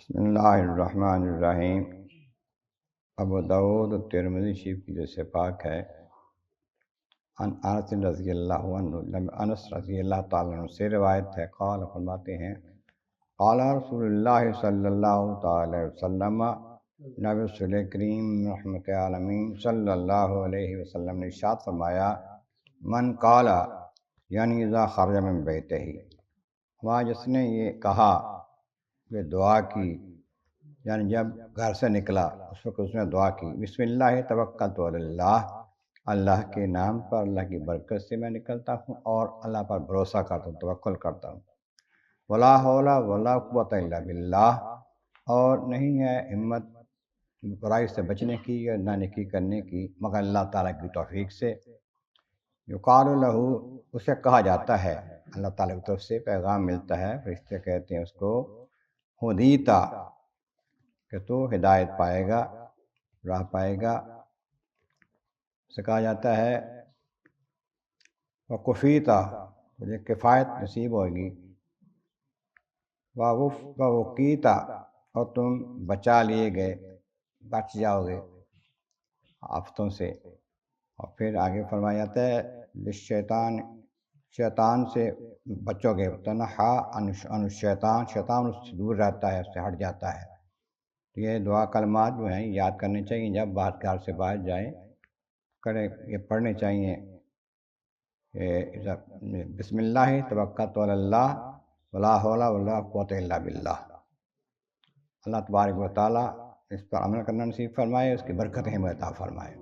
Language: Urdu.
بسم اللہ الرحمن الرحیم۔ ابو داؤد و ترمذی شریف کی جو سے پاک ہے، ان انس رضی اللہ عنہ، انس رضی اللہ تعالیٰ عنہ سے روایت ہے، قال فرماتے ہیں قال رسول اللہ صلی اللہ تعالی وسلم، نبی رسول کریم رحمت عالمین صلی اللہ علیہ وسلم نے ارشاد فرمایا، من قال یعنی اذا خرج من بیتہ، وہاں جس نے یہ کہا کہ دعا کی، یعنی جب گھر سے نکلا اس وقت اس نے دعا کی، بسم اللہ توکلت علی اللہ، اللہ کے نام پر، اللہ کی برکت سے میں نکلتا ہوں اور اللہ پر بھروسہ کرتا ہوں، توکل کرتا ہوں، ولا حول ولا قوت الا باللہ، اور نہیں ہے ہمت برائی سے بچنے کی یا نہ نیکی کرنے کی مگر اللہ تعالیٰ کی توفیق سے۔ یقال لہ، اسے کہا جاتا ہے، اللہ تعالیٰ کی طرف سے پیغام ملتا ہے، فرشتے کہتے ہیں اس کو، ہدیتا، کہ تو ہدایت پائے گا، راہ پائے گا۔ اسے کہا جاتا ہے وقفیتا، تجھے کفایت نصیب ہوگی، ووقیتا، اور تم بچا لیے گئے، بچ جاؤ گے آفتوں سے۔ اور پھر آگے فرمایا جاتا ہے شیطان سے بچو گے، تنہا عن الشیطان، شیطان اس سے دور رہتا ہے، اس سے ہٹ جاتا ہے۔ یہ دعا کلمات جو ہیں یاد کرنے چاہیے، جب باہر گھر سے باہر جائیں کریں، یہ پڑھنے چاہیے، بسم اللہ توکلت علی اللہ ولا حول ولا قوت الا باللہ۔ اللہ تبارک و تعالیٰ اس پر عمل کرنا نصیب فرمائے، اس کی برکتیں ہمیں عطا فرمائے۔